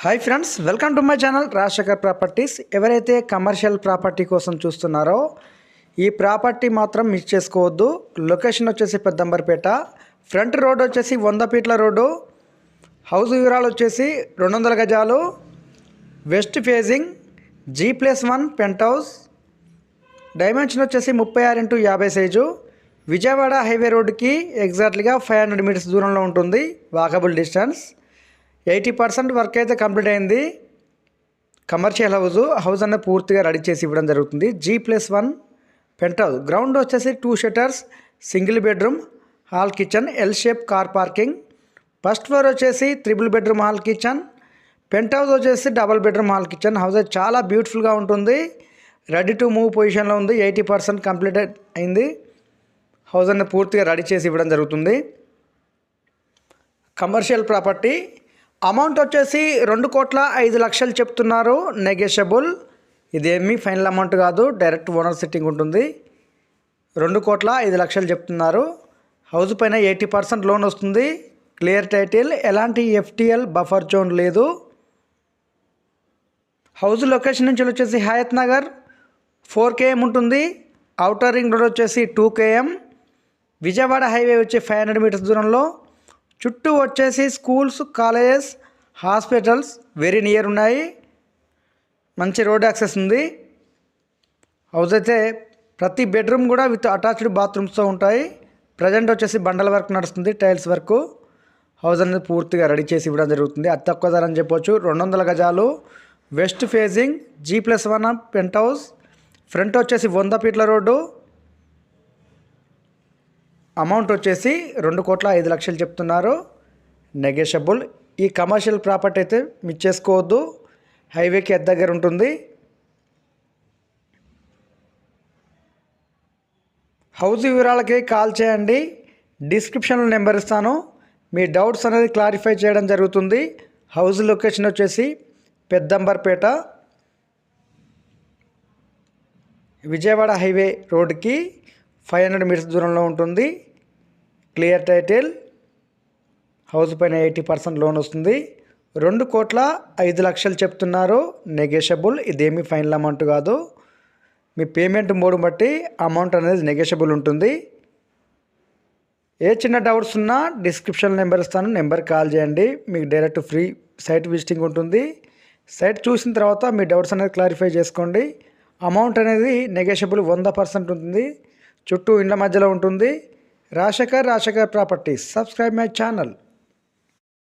Hi friends, welcome to my channel Rajasekhar properties. ఎవరైతే commercial property కోసం చూస్తున్నారో ఈ ప్రాపర్టీ మాత్రం మిస్ చేసుకోవద్దు. లొకేషన్ వచ్చేసి పెద్దంబర్పేట. ఫ్రంట్ రోడ్ వచ్చేసి 100 ఫీట్ల రోడ్డు. హౌస్ వివరాలు వచ్చేసి 200 గజాలు, west facing, G+1 penthouse. Dimension వచ్చేసి 36x50 సైజు. విజయవాడ హైవే రోడ్డుకి ఎగ్జాక్ట్లీగా 500 మీటర్స్ దూరంలో ఉంటుంది. Walkable distance. 80% వర్క్ అయితే కంప్లీట్ అయింది. కమర్షియల్ హౌస్ అన్న పూర్తిగా రెడీ చేసి ఇవ్వడం జరుగుతుంది. G+1 pent house. గ్రౌండ్ వచ్చేసి 2 shutters, single bedroom, hall kitchen, L shape car parking. First floor వచ్చేసి 3 bedroom hall kitchen. Penthouse వచ్చేసి 2 బెడ్రూమ్ హాల్ కిచెన్. హౌస్ అయితే చాలా బ్యూటిఫుల్గా ఉంటుంది. రెడీ టు మూవ్ పొజిషన్లో ఉంది. 80% కంప్లీట్ అయింది. హౌస్ అన్న పూర్తిగా రెడీ చేసి ఇవ్వడం జరుగుతుంది. Commercial property. అమౌంట్ వచ్చేసి 2,05,00,000 చెప్తున్నారు. నెగోషియబుల్. ఇదేమీ ఫైనల్ అమౌంట్ కాదు, డైరెక్ట్ ఓనర్ సిట్టింగ్ ఉంటుంది. 2,05,00,000 చెప్తున్నారు. హౌస్ పైన 80% లోన్ వస్తుంది. క్లియర్ టైటిల్, ఎలాంటి FTL బఫర్ జోన్ లేదు. హౌస్ లొకేషన్ నుంచి వచ్చేసి హయత్ నగర్ 4 km ఉంటుంది. ఔటర్ రింగ్ రోడ్ వచ్చేసి 2 km. విజయవాడ హైవే వచ్చి 500 మీటర్స్ దూరంలో. చుట్టూ వచ్చేసి schools, colleges, hospitals very near ఉన్నాయి. మంచి రోడ్ యాక్సెస్ ఉంది. హౌస్ అయితే ప్రతి బెడ్రూమ్ కూడా విత్ అటాచ్డ్ బాత్రూమ్స్తో ఉంటాయి. ప్రజెంట్ వచ్చేసి బండల వర్క్ నడుస్తుంది, టైల్స్ వర్క్. హౌస్ అనేది పూర్తిగా రెడీ చేసి ఇవ్వడం జరుగుతుంది. అతి తక్కువ ధర అని చెప్పొచ్చు. 200 గజాలు, west facing, G+1 penthouse. Front వచ్చేసి 100 ఫీట్ల రోడ్డు. అమౌంట్ వచ్చేసి 2,05,00,000 చెప్తున్నారు. నెగోషియబుల్. ఈ కమర్షియల్ ప్రాపర్టీ అయితే మిస్ చేసుకోవద్దు. హైవేకి దగ్గర ఉంటుంది. హౌస్ వివరాలకి కాల్ చేయండి. డిస్క్రిప్షన్లో నెంబర్ ఇస్తాను. మీ డౌట్స్ అనేది క్లారిఫై చేయడం జరుగుతుంది. హౌస్ లొకేషన్ వచ్చేసి పెద్దంబర్పేట, విజయవాడ హైవే రోడ్డుకి 500 మీటర్స్ దూరంలో ఉంటుంది. Clear title. హౌస్ పైన 80% లోన్ వస్తుంది. 2,05,00,000 చెప్తున్నారు. నెగోషియబుల్. ఇదేమీ ఫైనల్ అమౌంట్ కాదు. మీ పేమెంట్ మోడ్ బట్టి అమౌంట్ అనేది నెగోషియబుల్ ఉంటుంది. ఏ చిన్న డౌట్స్ ఉన్నా డిస్క్రిప్షన్ నెంబర్ ఇస్తాను, నెంబర్ కాల్ చేయండి. మీకు డైరెక్ట్ ఫ్రీ సైట్ విజిటింగ్ ఉంటుంది. సైట్ చూసిన తర్వాత మీ డౌట్స్ అనేది క్లారిఫై చేసుకోండి. అమౌంట్ అనేది నెగోషియబుల్ 100% ఉంటుంది. చుట్టూ ఇండ్ల మధ్యలో ఉంటుంది. Rajasekhar properties. Subscribe my channel.